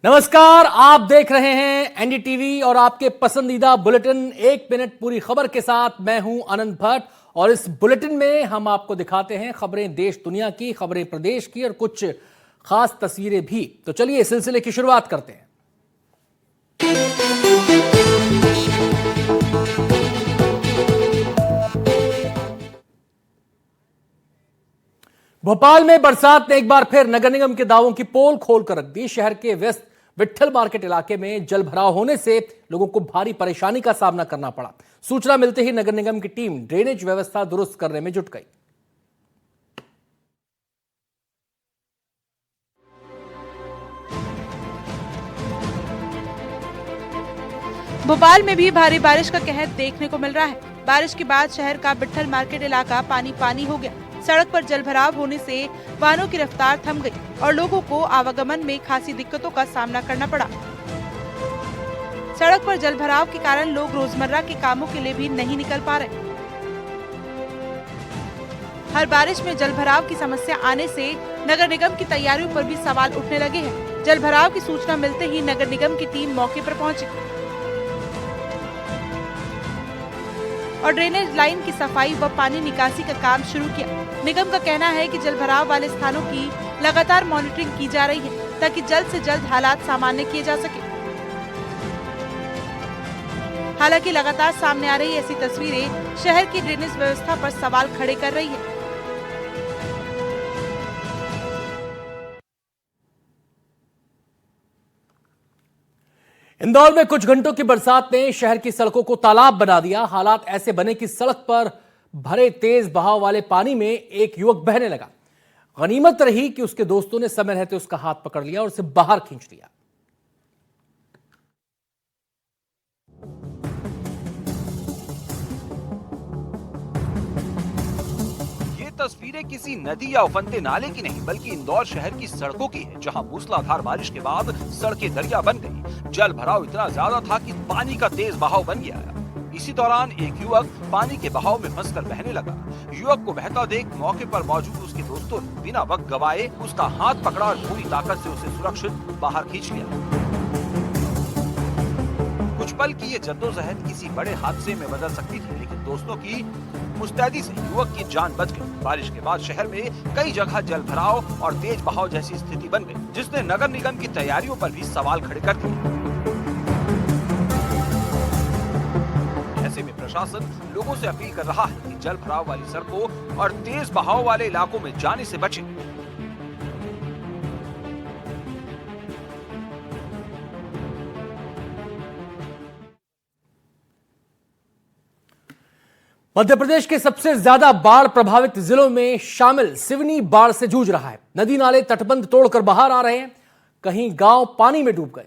नमस्कार, आप देख रहे हैं एनडीटीवी और आपके पसंदीदा बुलेटिन एक मिनट पूरी खबर के साथ मैं हूं अनंत भट्ट। और इस बुलेटिन में हम आपको दिखाते हैं खबरें देश दुनिया की, खबरें प्रदेश की और कुछ खास तस्वीरें भी। तो चलिए इस सिलसिले की शुरुआत करते हैं। भोपाल में बरसात ने एक बार फिर नगर निगम के दावों की पोल खोलकर रख दी। शहर के वेस्ट विट्ठल मार्केट इलाके में जल भराव होने से लोगों को भारी परेशानी का सामना करना पड़ा। सूचना मिलते ही नगर निगम की टीम ड्रेनेज व्यवस्था दुरुस्त करने में जुट गई। भोपाल में भी भारी बारिश का कहर देखने को मिल रहा है। बारिश के बाद शहर का विट्ठल मार्केट इलाका पानी पानी हो गया। सड़क पर जलभराव होने से वाहनों की रफ्तार थम गई और लोगों को आवागमन में खासी दिक्कतों का सामना करना पड़ा। सड़क पर जलभराव के कारण लोग रोजमर्रा के कामों के लिए भी नहीं निकल पा रहे। हर बारिश में जलभराव की समस्या आने से नगर निगम की तैयारियों पर भी सवाल उठने लगे हैं। जलभराव की सूचना मिलते ही नगर निगम की टीम मौके पर पहुंची और ड्रेनेज लाइन की सफाई व पानी निकासी का काम शुरू किया। निगम का कहना है कि जलभराव वाले स्थानों की लगातार मॉनिटरिंग की जा रही है ताकि जल्द से जल्द हालात सामान्य किए जा सके। हालांकि लगातार सामने आ रही ऐसी तस्वीरें शहर की ड्रेनेज व्यवस्था पर सवाल खड़े कर रही है। इंदौर में कुछ घंटों की बरसात ने शहर की सड़कों को तालाब बना दिया। हालात ऐसे बने कि सड़क पर भरे तेज बहाव वाले पानी में एक युवक बहने लगा। गनीमत रही कि उसके दोस्तों ने समय रहते उसका हाथ पकड़ लिया और उसे बाहर खींच लिया। तस्वीरें किसी नदी या उफनते नाले की नहीं बल्कि इंदौर शहर की सड़कों की है, जहां मूसलाधार बारिश के बाद सड़कें दरिया बन गई। जल भराव इतना ज्यादा था कि पानी का तेज बहाव बन गया। इसी दौरान एक युवक पानी के बहाव में फंसकर बहने लगा। युवक को बहता देख मौके पर मौजूद उसके दोस्तों ने बिना वक्त गवाए उसका हाथ पकड़ा और पूरी ताकत से उसे सुरक्षित बाहर खींच लिया। कुछ पल की ये जद्दोजहद किसी बड़े हादसे में बदल सकती थी, लेकिन दोस्तों की मुस्तैदी से युवक की जान बच गई। बारिश के बाद शहर में कई जगह जल भराव और तेज बहाव जैसी स्थिति बन गई, जिसने नगर निगम की तैयारियों पर भी सवाल खड़े कर दिए। ऐसे में प्रशासन लोगों से अपील कर रहा है कि जल भराव वाली सड़कों और तेज बहाव वाले इलाकों में जाने से बचें। मध्य प्रदेश के सबसे ज्यादा बाढ़ प्रभावित जिलों में शामिल सिवनी बाढ़ से जूझ रहा है। नदी नाले तटबंध तोड़कर बाहर आ रहे हैं, कहीं गांव पानी में डूब गए।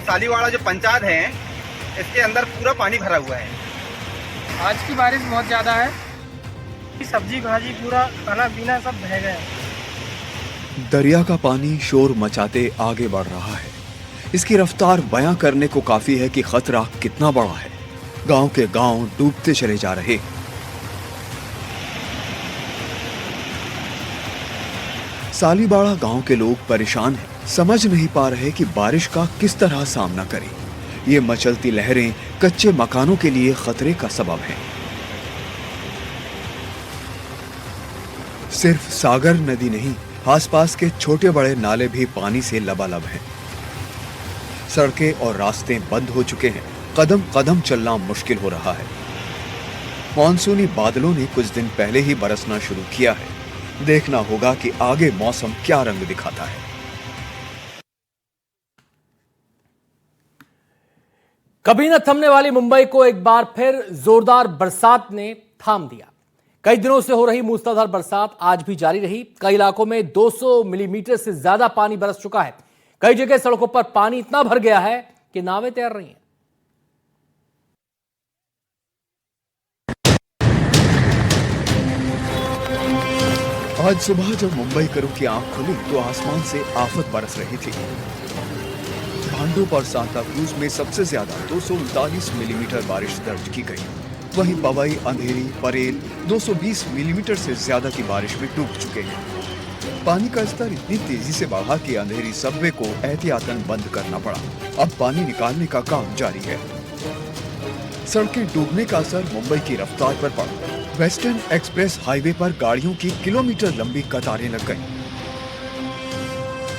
सालीवाड़ा जो पंचायत है इसके अंदर पूरा पानी भरा हुआ है। आज की बारिश बहुत ज्यादा है, सब्जी भाजी पूरा खाना पीना सब बह गया। दरिया का पानी शोर मचाते आगे बढ़ रहा है। इसकी रफ्तार बयां करने को काफी है कि खतरा कितना बड़ा है। गांव के गांव डूबते चले जा रहे। सालीबाड़ा गांव के लोग परेशान हैं, समझ नहीं पा रहे कि बारिश का किस तरह सामना करें। ये मचलती लहरें कच्चे मकानों के लिए खतरे का सबब हैं। सिर्फ सागर नदी नहीं, आसपास के छोटे बड़े नाले भी पानी से लबालब हैं। सड़कें और रास्ते बंद हो चुके हैं। कदम कदम चलना मुश्किल हो रहा है। मॉनसूनी बादलों ने कुछ दिन पहले ही बरसना शुरू किया है। देखना होगा कि आगे मौसम क्या रंग दिखाता है। कभी न थमने वाली मुंबई को एक बार फिर जोरदार बरसात ने थाम दिया। कई दिनों से हो रही मूसलाधार बरसात आज भी जारी रही। कई इलाकों में 200 मिलीमीटर से ज्यादा पानी बरस चुका है। कई जगह सड़कों पर पानी इतना भर गया है कि नावें तैर रही हैं। आज सुबह जब मुंबई करों की आंख खुली तो आसमान से आफत बरस रही थी। भांडुप और सांता क्रूज में सबसे ज्यादा 239 मिलीमीटर बारिश दर्ज की गई। वहीं पवई, अंधेरी, परेल 220 मिलीमीटर से ज्यादा की बारिश में डूब चुके हैं। पानी का स्तर इतनी तेजी से बढ़ा कि अंधेरी सबवे को एहतियातन बंद करना पड़ा। अब पानी निकालने का काम जारी है। सड़कें डूबने का असर मुंबई की रफ्तार पर पड़ा। वेस्टर्न एक्सप्रेस हाईवे पर गाड़ियों की किलोमीटर लंबी कतारें लग गईं।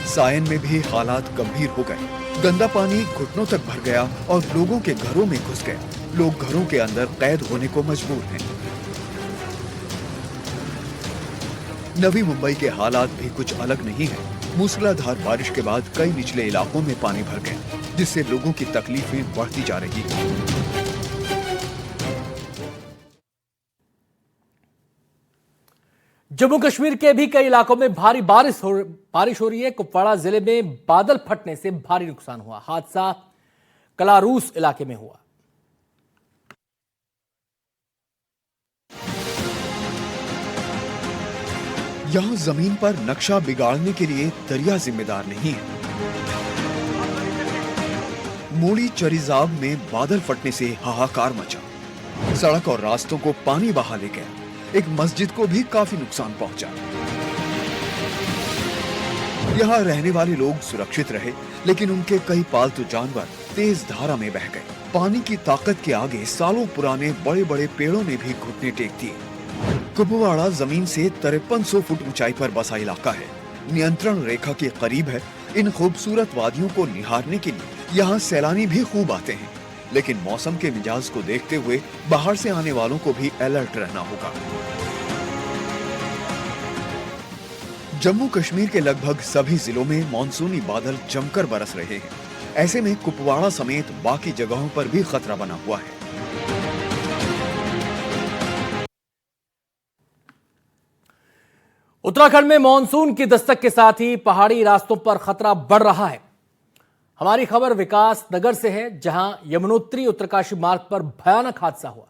सायन में भी हालात गंभीर हो गए। गंदा पानी घुटनों तक भर गया और लोगों के घरों में घुस गया। लोग घरों के अंदर कैद होने को मजबूर हैं। नवी मुंबई के हालात भी कुछ अलग नहीं है। मूसलाधार बारिश के बाद कई निचले इलाकों में पानी भर गया, जिससे लोगों की तकलीफें बढ़ती जा रही हैं। जम्मू कश्मीर के भी कई इलाकों में भारी बारिश हो रही है। कुपवाड़ा जिले में बादल फटने से भारी नुकसान हुआ। हादसा कलारूस इलाके में हुआ। यहाँ जमीन पर नक्शा बिगाड़ने के लिए दरिया जिम्मेदार नहीं है। मोड़ी चरिजाब में बादल फटने से हाहाकार मचा। सड़क और रास्तों को पानी बहा ले गया। एक मस्जिद को भी काफी नुकसान पहुंचा। यहाँ रहने वाले लोग सुरक्षित रहे, लेकिन उनके कई पालतू जानवर तेज धारा में बह गए। पानी की ताकत के आगे सालों पुराने बड़े बड़े पेड़ों ने भी घुटने टेक दिए। कुपवाड़ा जमीन से 5300 फुट ऊंचाई पर बसा इलाका है। नियंत्रण रेखा के करीब है। इन खूबसूरत वादियों को निहारने के लिए यहाँ सैलानी भी खूब आते हैं, लेकिन मौसम के मिजाज को देखते हुए बाहर से आने वालों को भी अलर्ट रहना होगा। जम्मू कश्मीर के लगभग सभी जिलों में मानसूनी बादल जमकर बरस रहे हैं। ऐसे में कुपवाड़ा समेत बाकी जगहों पर भी खतरा बना हुआ है। उत्तराखंड में मानसून की दस्तक के साथ ही पहाड़ी रास्तों पर खतरा बढ़ रहा है। हमारी खबर विकास नगर से है, जहां यमुनोत्री उत्तरकाशी मार्ग पर भयानक हादसा हुआ।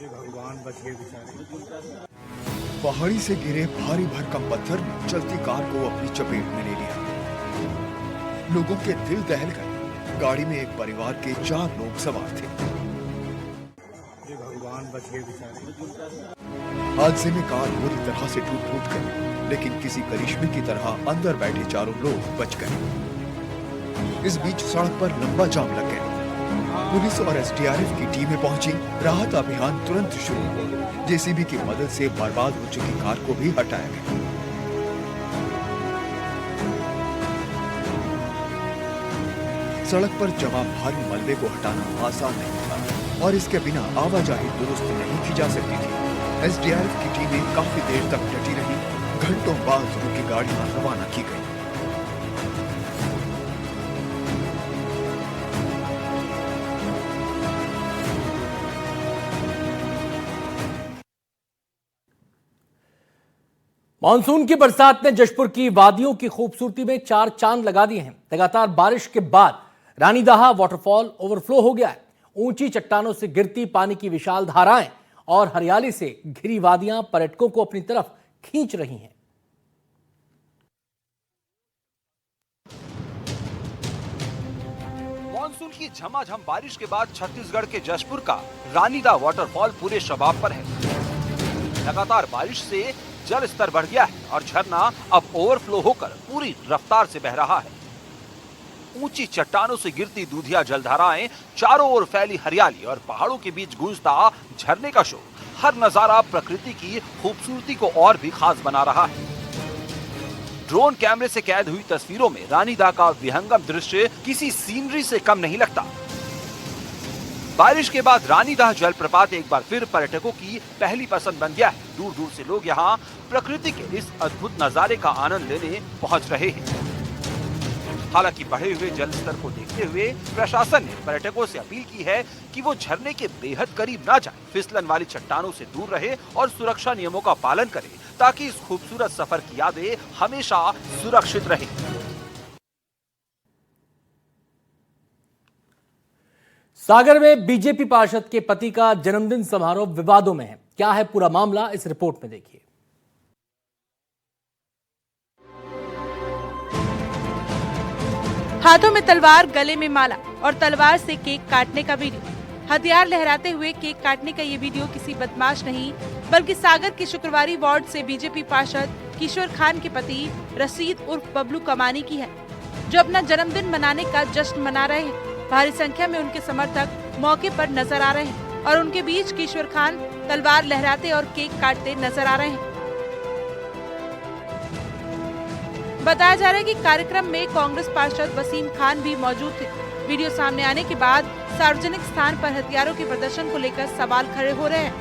भगवान बच गए बेचारे। पहाड़ी से गिरे भारी भरकम पत्थर ने चलती कार को अपनी चपेट में ले लिया। लोगों के दिल दहल गए। गाड़ी में एक परिवार के 4 लोग सवार थे। भगवान बच गए बेचारे। हादसे में कार बुरी तरह से टूट गई, लेकिन किसी करिश्मे की तरह अंदर बैठे 4 लोग बच गए। इस बीच सड़क पर लंबा जाम लग गया। पुलिस और एसडीआरएफ की टीमें पहुंची। राहत अभियान तुरंत शुरू हुआ। जेसीबी की मदद से बर्बाद हो चुकी कार को भी हटाया गया। सड़क पर जमा भारी मलबे को हटाना आसान नहीं था और इसके बिना आवाजाही दुरुस्त नहीं की जा सकती थी। एसडीआरएफ की टीमें काफी देर तक डटी रही। घंटों बाद उनकी गाड़ियां रवाना की गई। मानसून की बरसात ने जशपुर की वादियों की खूबसूरती में 4 चांद लगा दिए हैं। लगातार बारिश के बाद रानीदाहा वाटरफॉल ओवरफ्लो हो गया है। ऊंची चट्टानों से गिरती पानी की विशाल धाराएं और हरियाली से घिरी वादियां पर्यटकों को अपनी तरफ खींच रही हैं। मानसून की झमाझम बारिश के बाद छत्तीसगढ़ के जशपुर का रानीदा वाटरफॉल पूरे शबाब पर है। लगातार बारिश से जल स्तर बढ़ गया है और झरना अब ओवरफ्लो होकर पूरी रफ्तार से बह रहा है। ऊंची चट्टानों से गिरती दूधिया जलधाराएं, चारों ओर फैली हरियाली और पहाड़ों के बीच गूंजता झरने का शोर, हर नजारा प्रकृति की खूबसूरती को और भी खास बना रहा है। ड्रोन कैमरे से कैद हुई तस्वीरों में रानीदा का विहंगम दृश्य किसी सीनरी से कम नहीं लगता। बारिश के बाद रानीदाह जलप्रपात एक बार फिर पर्यटकों की पहली पसंद बन गया है। दूर दूर से लोग यहाँ प्रकृति के इस अद्भुत नजारे का आनंद लेने पहुंच रहे हैं। हालांकि बढ़े हुए जल स्तर को देखते हुए प्रशासन ने पर्यटकों से अपील की है कि वो झरने के बेहद करीब ना जाएं, फिसलन वाली चट्टानों से दूर रहे और सुरक्षा नियमों का पालन करें, ताकि इस खूबसूरत सफर की यादें हमेशा सुरक्षित रहें। सागर में बीजेपी पार्षद के पति का जन्मदिन समारोह विवादों में है। क्या है पूरा मामला, इस रिपोर्ट में देखिए। हाथों में तलवार, गले में माला और तलवार से केक काटने का वीडियो। हथियार लहराते हुए केक काटने का ये वीडियो किसी बदमाश नहीं बल्कि सागर के शुक्रवारी वार्ड से बीजेपी पार्षद किशोर खान के पति रशीद उर्फ बबलू कमानी की है, जो अपना जन्मदिन मनाने का जश्न मना रहे हैं। भारी संख्या में उनके समर्थक मौके पर नजर आ रहे हैं और उनके बीच किशोर खान तलवार लहराते और केक काटते नजर आ रहे हैं। बताया जा रहा है कि कार्यक्रम में कांग्रेस पार्षद वसीम खान भी मौजूद थे। वीडियो सामने आने के बाद सार्वजनिक स्थान पर हथियारों के प्रदर्शन को लेकर सवाल खड़े हो रहे हैं।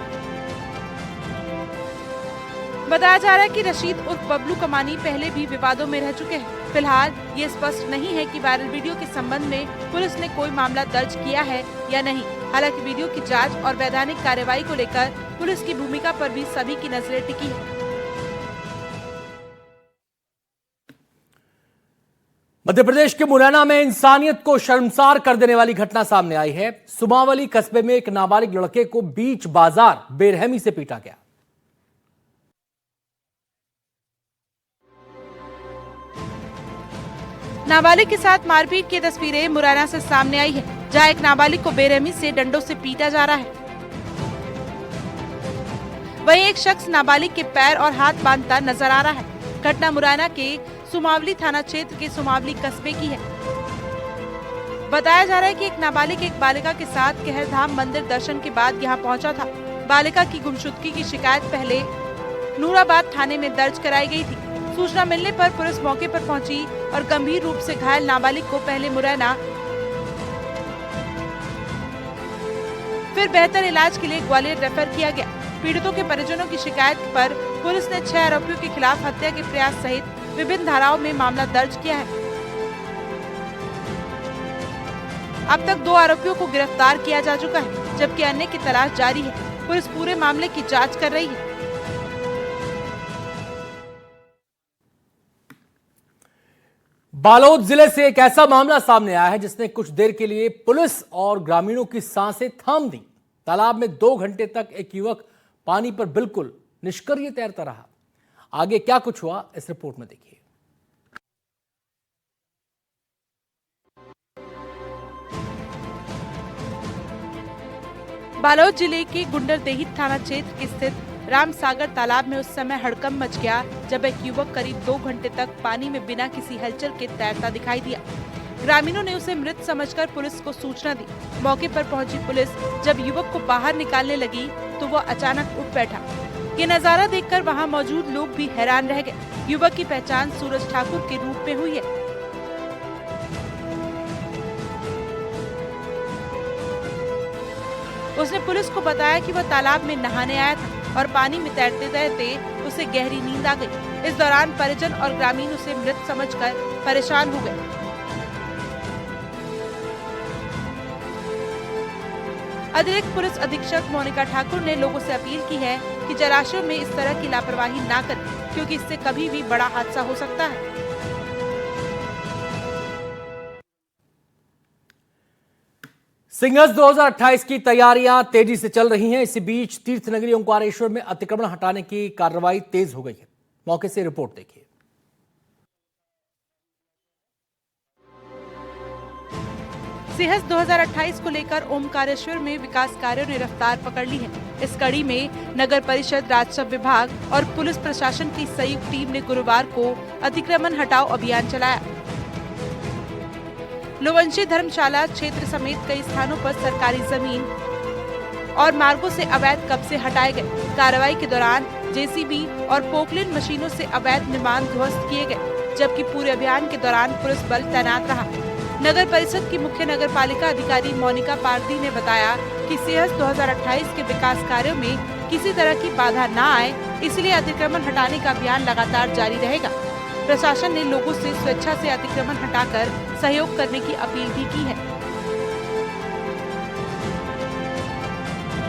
बताया जा रहा है कि रशीद उर्फ बबलू कमानी पहले भी विवादों में रह चुके हैं। फिलहाल ये स्पष्ट नहीं है कि वायरल वीडियो के संबंध में पुलिस ने कोई मामला दर्ज किया है या नहीं। हालांकि वीडियो की जांच और वैधानिक कार्रवाई को लेकर पुलिस की भूमिका पर भी सभी की नजरें टिकी है। मध्य प्रदेश के मुरैना में इंसानियत को शर्मसार कर देने वाली घटना सामने आई है। सुमावली कस्बे में एक नाबालिग लड़के को बीच बाजार बेरहमी से पीटा गया। नाबालिग के साथ मारपीट की तस्वीरें मुरैना से सामने आई है, जहां एक नाबालिग को बेरहमी से डंडों से पीटा जा रहा है। वहीं एक शख्स नाबालिग के पैर और हाथ बांधता नजर आ रहा है। घटना मुरैना के सुमावली थाना क्षेत्र के सुमावली कस्बे की है। बताया जा रहा है कि एक नाबालिग एक बालिका के साथ कहरधाम मंदिर दर्शन के बाद यहां पहुंचा था। बालिका की गुमशुदगी की शिकायत पहले नूराबाद थाने में दर्ज कराई गई थी। सूचना मिलने पर पुलिस मौके पर पहुंची और गंभीर रूप से घायल नाबालिग को पहले मुरैना फिर बेहतर इलाज के लिए ग्वालियर रेफर किया गया। पीड़ितों के परिजनों की शिकायत पर पुलिस ने 6 आरोपियों के खिलाफ हत्या के प्रयास सहित विभिन्न धाराओं में मामला दर्ज किया है। अब तक 2 आरोपियों को गिरफ्तार किया जा चुका है, जबकि अन्य की तलाश जारी है। पुलिस पूरे मामले की जांच कर रही है। बालोद जिले से एक ऐसा मामला सामने आया है जिसने कुछ देर के लिए पुलिस और ग्रामीणों की सांसें थाम दी। तालाब में 2 घंटे तक एक युवक पानी पर बिल्कुल निष्क्रिय तैरता रहा। आगे क्या कुछ हुआ इस रिपोर्ट में देखिए। बालोद जिले के गुंडरदेही थाना क्षेत्र के स्थित रामसागर तालाब में उस समय हड़कंप मच गया जब एक युवक करीब 2 घंटे तक पानी में बिना किसी हलचल के तैरता दिखाई दिया। ग्रामीणों ने उसे मृत समझकर पुलिस को सूचना दी। मौके पर पहुंची पुलिस जब युवक को बाहर निकालने लगी तो वो अचानक उठ बैठा। ये नजारा देखकर वहां मौजूद लोग भी हैरान रह गए। युवक की पहचान सूरज ठाकुर के रूप में हुई है। उसने पुलिस को बताया कि वह तालाब में नहाने आया था और पानी में तैरते तैरते उसे गहरी नींद आ गई। इस दौरान परिजन और ग्रामीण उसे मृत समझकर परेशान हो गए। अतिरिक्त पुलिस अधीक्षक मोनिका ठाकुर ने लोगों से अपील की है कि जलाशयों में इस तरह की लापरवाही न करें, क्योंकि इससे कभी भी बड़ा हादसा हो सकता है। सिंहस्थ 2028 की तैयारियां तेजी से चल रही हैं। इसी बीच तीर्थ नगरी ओंकारेश्वर में अतिक्रमण हटाने की कार्रवाई तेज हो गई है। मौके से रिपोर्ट देखिए। सिंहस्थ 2028 को लेकर ओमकारेश्वर में विकास कार्यों ने रफ्तार पकड़ ली है। इस कड़ी में नगर परिषद, राजस्व विभाग और पुलिस प्रशासन की संयुक्त टीम ने गुरुवार को अतिक्रमण हटाओ अभियान चलाया। लोवंशी धर्मशाला क्षेत्र समेत कई स्थानों पर सरकारी जमीन और मार्गों से अवैध कब्जे हटाए गए। कार्रवाई के दौरान जेसीबी और पोकलिन मशीनों से अवैध निर्माण ध्वस्त किए गए, जबकि पूरे अभियान के दौरान पुलिस बल तैनात रहा। नगर परिषद की मुख्य नगर पालिका अधिकारी मोनिका पारदी ने बताया कि सिंहस्थ 2028 के विकास कार्यों में किसी तरह की बाधा न आए, इसलिए अतिक्रमण हटाने का अभियान लगातार जारी रहेगा। प्रशासन ने लोगों से स्वेच्छा से अतिक्रमण हटाकर सहयोग करने की अपील भी की है,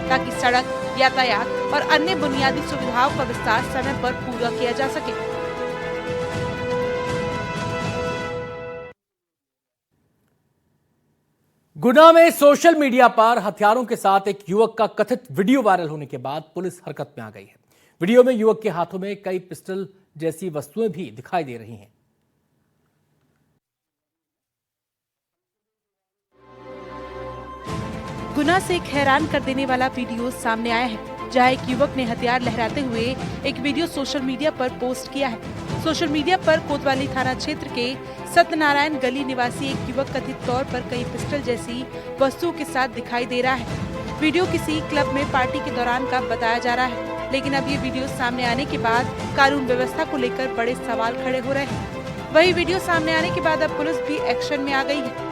ताकि सड़क, यातायात और अन्य बुनियादी सुविधाओं का विस्तार समय पर पूरा किया जा सके। गुना में सोशल मीडिया पर हथियारों के साथ एक युवक का कथित वीडियो वायरल होने के बाद पुलिस हरकत में आ गई है। वीडियो में युवक के हाथों में कई पिस्टल जैसी वस्तुएं भी दिखाई दे रही हैं। गुना से एक हैरान कर देने वाला वीडियो सामने आया है, जहां एक युवक ने हथियार लहराते हुए एक वीडियो सोशल मीडिया पर पोस्ट किया है। सोशल मीडिया पर कोतवाली थाना क्षेत्र के सत्यनारायण गली निवासी एक युवक कथित तौर पर कई पिस्टल जैसी वस्तुओं के साथ दिखाई दे रहा है। वीडियो किसी क्लब में पार्टी के दौरान का बताया जा रहा है, लेकिन अब ये वीडियो सामने आने के बाद कानून व्यवस्था को लेकर बड़े सवाल खड़े हो रहे हैं। वही वीडियो सामने आने के बाद अब पुलिस भी एक्शन में आ गई है।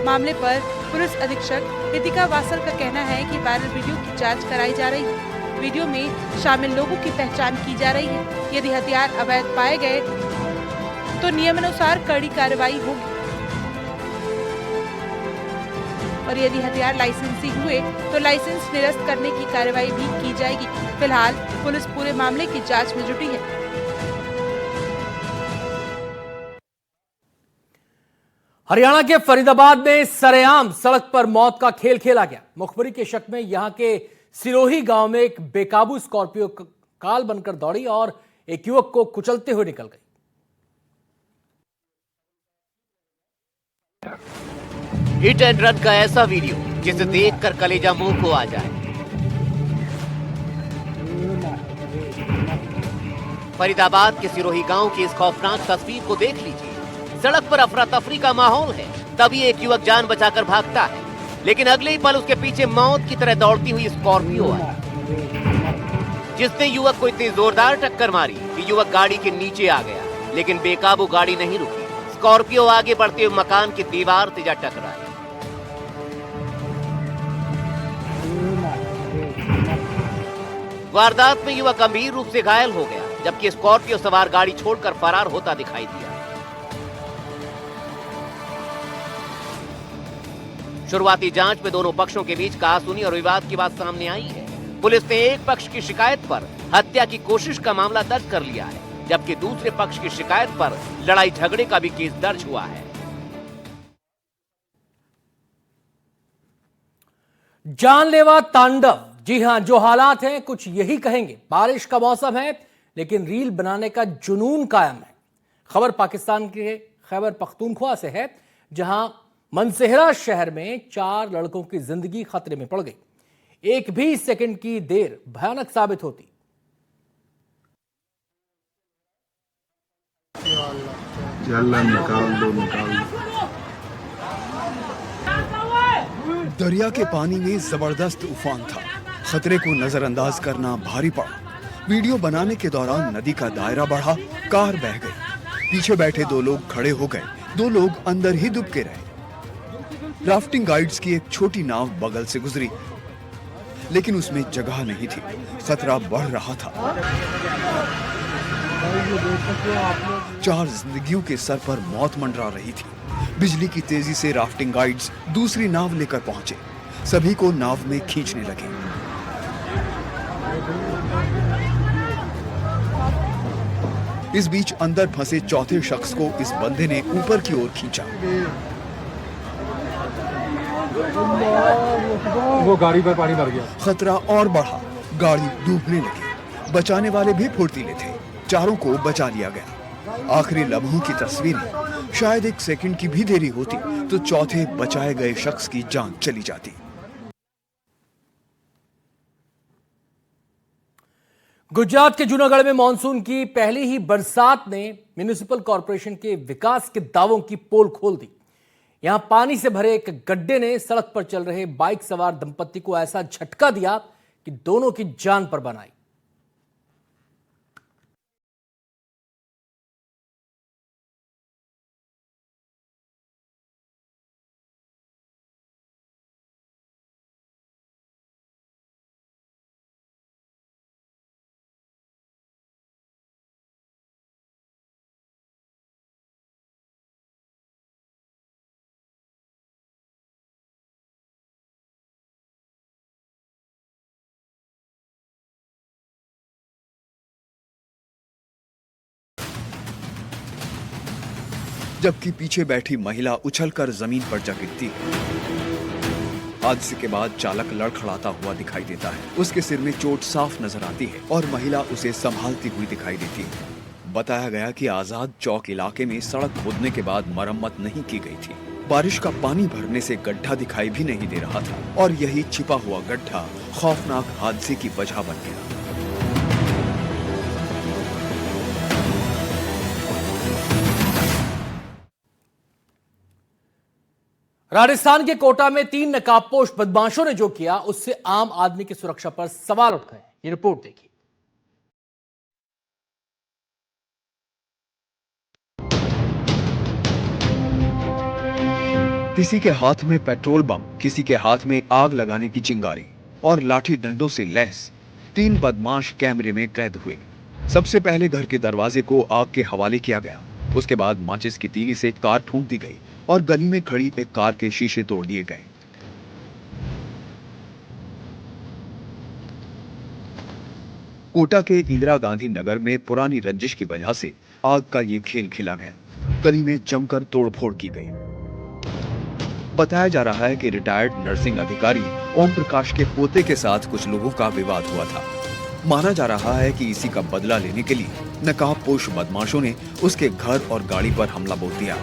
मामले पर पुलिस अधीक्षक रितिका वासल का कहना है कि वायरल वीडियो की जांच कराई जा रही है। वीडियो में शामिल लोगों की पहचान की जा रही है। यदि हथियार अवैध पाए गए तो नियमानुसार कड़ी कार्रवाई होगी और यदि हथियार लाइसेंसी हुए तो लाइसेंस निरस्त करने की कार्रवाई भी की जाएगी। फिलहाल पुलिस पूरे मामले की जांच में जुटी है। हरियाणा के फरीदाबाद में सरेआम सड़क पर मौत का खेल खेला गया। मुखबिरी के शक में यहां के सिरोही गांव में एक बेकाबू स्कॉर्पियो काल बनकर दौड़ी और एक युवक को कुचलते हुए निकल गई। हिट एंड रन का ऐसा वीडियो जिसे देखकर कलेजा मुंह को आ जाए। फरीदाबाद के सिरोही गांव की इस खौफनाक तस्वीर को देख लीजिए। सड़क पर अफरा तफरी का माहौल है, तभी एक युवक जान बचाकर भागता है, लेकिन अगले ही पल उसके पीछे मौत की तरह दौड़ती हुई स्कॉर्पियो आई, जिसने युवक को इतनी जोरदार टक्कर मारी कि युवक गाड़ी के नीचे आ गया, लेकिन बेकाबू गाड़ी नहीं रुकी। स्कॉर्पियो आगे बढ़ते हुए मकान की दीवार से जा टकराई। वारदात में युवक गंभीर रूप से घायल हो गया, जबकि स्कॉर्पियो सवार गाड़ी छोड़कर फरार होता दिखाई दिया। शुरुआती जांच में दोनों पक्षों के बीच कहासुनी और विवाद की बात सामने आई है। पुलिस ने एक पक्ष की शिकायत पर हत्या की कोशिश का मामला दर्ज कर लिया है, जबकि दूसरे पक्ष की शिकायत पर लड़ाई झगड़े का भी केस दर्ज हुआ है। जानलेवा तांडव, जी हां, जो हालात हैं कुछ यही कहेंगे। बारिश का मौसम है, लेकिन रील बनाने का जुनून कायम है। खबर पाकिस्तान के खैबर पख्तूनख्वा से है, जहां मनसेहरा शहर में 4 लड़कों की जिंदगी खतरे में पड़ गई। एक भी सेकंड की देर भयानक साबित होती। निकाल दो। दरिया के पानी में जबरदस्त उफान था। खतरे को नजरअंदाज करना भारी पड़ा। वीडियो बनाने के दौरान नदी का दायरा बढ़ा, कार बह गई। पीछे बैठे 2 लोग खड़े हो गए, 2 लोग अंदर ही दुबके रहे। राफ्टिंग गाइड्स की एक छोटी नाव बगल से गुजरी, लेकिन उसमें जगह नहीं थी। खतरा बढ़ रहा था। 4 जिंदगियों के सर पर मौत मंडरा रही थी। बिजली की तेजी से राफ्टिंग गाइड्स दूसरी नाव लेकर पहुंचे। सभी को नाव में खींचने लगे। इस बीच अंदर फंसे चौथे शख्स को इस बंदे ने ऊपर की ओर खींचा। वो गाड़ी पर पानी भर गया। खतरा और बढ़ा, गाड़ी डूबने लगी। बचाने वाले भी फुर्तीले थे, 4 को बचा लिया गया। आखिरी लम्हों की तस्वीरें। शायद 1 सेकंड की भी देरी होती तो चौथे बचाए गए शख्स की जान चली जाती। गुजरात के जूनागढ़ में मानसून की पहली ही बरसात ने म्युनिसिपल कॉरपोरेशन के विकास के दावों की पोल खोल दी। यहां पानी से भरे एक गड्ढे ने सड़क पर चल रहे बाइक सवार दंपत्ति को ऐसा झटका दिया कि दोनों की जान पर बन आई। जबकि पीछे बैठी महिला उछलकर जमीन पर जा गिरती है। हादसे के बाद चालक लड़खड़ाता हुआ दिखाई देता है। उसके सिर में चोट साफ नजर आती है और महिला उसे संभालती हुई दिखाई देती है। बताया गया कि आजाद चौक इलाके में सड़क खोदने के बाद मरम्मत नहीं की गई थी, बारिश का पानी भरने से गड्ढा दिखाई भी नहीं दे रहा था और यही छिपा हुआ गड्ढा खौफनाक हादसे की वजह बन गया। राजस्थान के कोटा में 3 नकाबपोश बदमाशों ने जो किया उससे आम आदमी की सुरक्षा पर सवाल उठ गए। ये रिपोर्ट देखिए। किसी के हाथ में पेट्रोल बम, किसी के हाथ में आग लगाने की चिंगारी और लाठी डंडों से लैस 3 बदमाश कैमरे में कैद हुए। सबसे पहले घर के दरवाजे को आग के हवाले किया गया। उसके बाद माचिस की तीली से कार ठूंक दी गई और गली में खड़ी एक कार के शीशे तोड़ दिए गए। कोटा के इंदिरा गांधी नगर में पुरानी रंजिश की वजह से आग का ये खेल खेला गया। गली में जमकर तोड़फोड़ की गई। बताया जा रहा है कि रिटायर्ड नर्सिंग अधिकारी ओम प्रकाश के पोते के साथ कुछ लोगों का विवाद हुआ था। माना जा रहा है कि इसी का बदला लेने के लिए नकाबपोश बदमाशों ने उसके घर और गाड़ी पर हमला बोल दिया।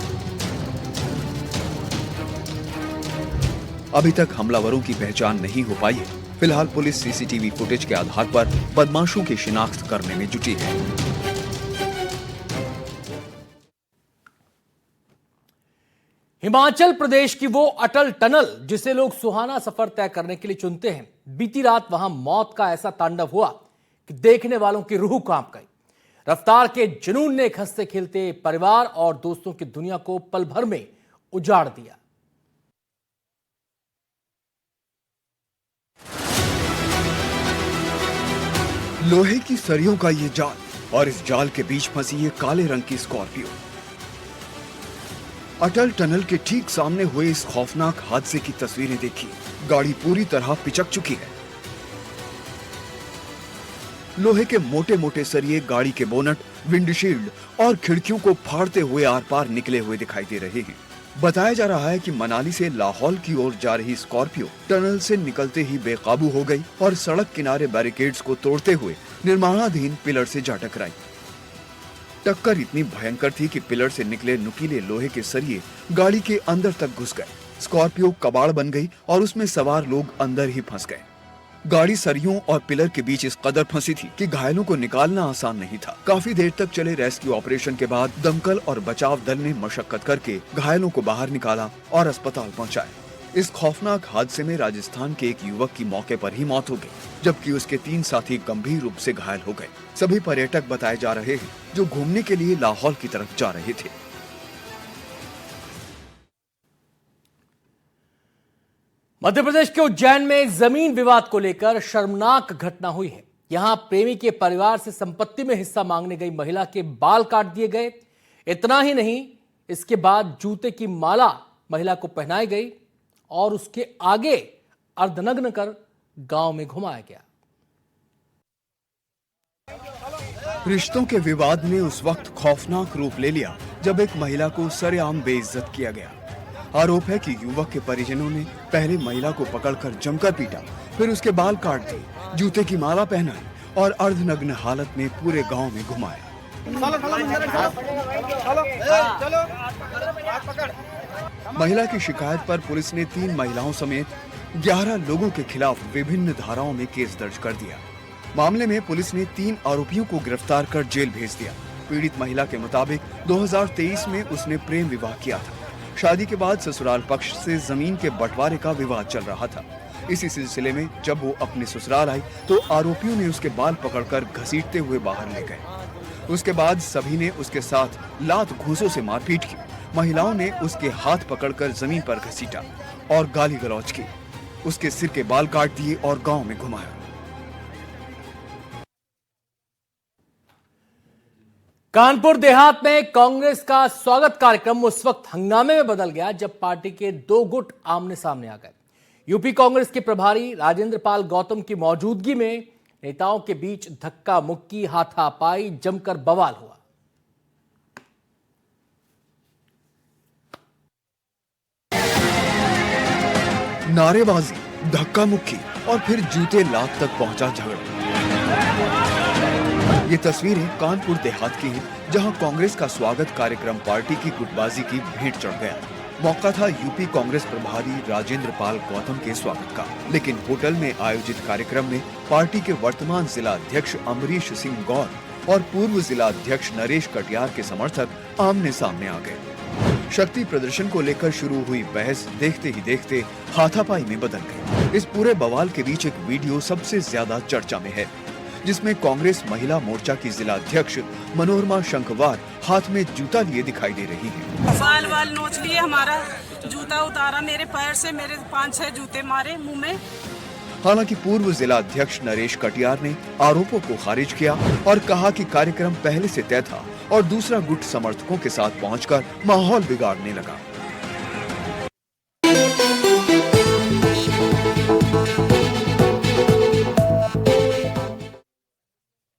अभी तक हमलावरों की पहचान नहीं हो पाई है। फिलहाल पुलिस सीसीटीवी फुटेज के आधार पर बदमाशों की शिनाख्त करने में जुटी है। हिमाचल प्रदेश की वो अटल टनल जिसे लोग सुहाना सफर तय करने के लिए चुनते हैं, बीती रात वहां मौत का ऐसा तांडव हुआ कि देखने वालों की रूह कांप गई। रफ्तार के जुनून ने एक हंसते खेलते परिवार और दोस्तों की दुनिया को पल भर में उजाड़ दिया। लोहे की सरियों का ये जाल और इस जाल के बीच फंसी ये काले रंग की स्कॉर्पियो। अटल टनल के ठीक सामने हुए इस खौफनाक हादसे की तस्वीरें देखिए। गाड़ी पूरी तरह पिचक चुकी है। लोहे के मोटे मोटे सरिये गाड़ी के बोनट, विंडशील्ड और खिड़कियों को फाड़ते हुए आर पार निकले हुए दिखाई दे रहे हैं। बताया जा रहा है कि मनाली से लाहौल की ओर जा रही स्कॉर्पियो टनल से निकलते ही बेकाबू हो गई और सड़क किनारे बैरिकेड्स को तोड़ते हुए निर्माणाधीन पिलर से जा टकराई। टक्कर इतनी भयंकर थी कि पिलर से निकले नुकीले लोहे के सरिये गाड़ी के अंदर तक घुस गए। स्कॉर्पियो कबाड़ बन गई और उसमें सवार लोग अंदर ही फंस गए। गाड़ी सरियों और पिलर के बीच इस कदर फंसी थी कि घायलों को निकालना आसान नहीं था। काफी देर तक चले रेस्क्यू ऑपरेशन के बाद दमकल और बचाव दल ने मशक्कत करके घायलों को बाहर निकाला और अस्पताल पहुंचाया। इस खौफनाक हादसे में राजस्थान के एक युवक की मौके पर ही मौत हो गई, जबकि उसके 3 साथी गंभीर रूप से घायल हो गए। सभी पर्यटक बताए जा रहे हैं जो घूमने के लिए लाहौल की तरफ जा रहे थे। मध्य प्रदेश के उज्जैन में जमीन विवाद को लेकर शर्मनाक घटना हुई है। यहां प्रेमी के परिवार से संपत्ति में हिस्सा मांगने गई महिला के बाल काट दिए गए। इतना ही नहीं, इसके बाद जूते की माला महिला को पहनाई गई और उसके आगे अर्धनग्न कर गांव में घुमाया गया। रिश्तों के विवाद ने उस वक्त खौफनाक रूप ले लिया जब एक महिला को सरेआम बेइज्जत किया गया। आरोप है कि युवक के परिजनों ने पहले महिला को पकड़कर जमकर पीटा, फिर उसके बाल काट दिए, जूते की माला पहनाई और अर्धनग्न हालत में पूरे गांव में घुमाया। महिला की शिकायत पर पुलिस ने 3 महिलाओं समेत 11 लोगों के खिलाफ विभिन्न धाराओं में केस दर्ज कर दिया। मामले में पुलिस ने 3 आरोपियों को गिरफ्तार कर जेल भेज दिया। पीड़ित महिला के मुताबिक 2023 में उसने प्रेम विवाह किया था। शादी के बाद ससुराल पक्ष से जमीन के बंटवारे का विवाद चल रहा था। इसी सिलसिले में जब वो अपने ससुराल आई तो आरोपियों ने उसके बाल पकड़कर घसीटते हुए बाहर ले गए। उसके बाद सभी ने उसके साथ लात घूंसों से मारपीट की। महिलाओं ने उसके हाथ पकड़कर जमीन पर घसीटा और गाली गलौज की। उसके सिर के बाल काट दिए और गांव में घुमाया। कानपुर देहात में कांग्रेस का स्वागत कार्यक्रम उस वक्त हंगामे में बदल गया जब पार्टी के 2 गुट आमने सामने आ गए। यूपी कांग्रेस के प्रभारी राजेंद्र पाल गौतम की मौजूदगी में नेताओं के बीच धक्का मुक्की, हाथापाई, जमकर बवाल हुआ। नारेबाजी, धक्का मुक्की और फिर जूते लात तक पहुंचा झगड़ा। ये तस्वीरें कानपुर देहात की हैं, जहां कांग्रेस का स्वागत कार्यक्रम पार्टी की गुटबाजी की भेंट चढ़ गया। मौका था यूपी कांग्रेस प्रभारी राजेंद्र पाल गौतम के स्वागत का, लेकिन होटल में आयोजित कार्यक्रम में पार्टी के वर्तमान जिला अध्यक्ष अमरीश सिंह गौर और पूर्व जिला अध्यक्ष नरेश कटियार के समर्थक आमने सामने आ गए। शक्ति प्रदर्शन को लेकर शुरू हुई बहस देखते ही देखते हाथापाई में बदल गई। इस पूरे बवाल के बीच एक वीडियो सबसे ज्यादा चर्चा में है, जिसमें कांग्रेस महिला मोर्चा की जिला अध्यक्ष मनोरमा शंखवार हाथ में जूता लिए दिखाई दे रही है। बाल नोच लिए, हमारा जूता उतारा मेरे पैर से, मेरे 5-6 जूते मारे मुंह में। हालांकि पूर्व जिला अध्यक्ष नरेश कटियार ने आरोपों को खारिज किया और कहा कि कार्यक्रम पहले से तय था और दूसरा गुट समर्थकों के साथ पहुंचकर माहौल बिगाड़ने लगा।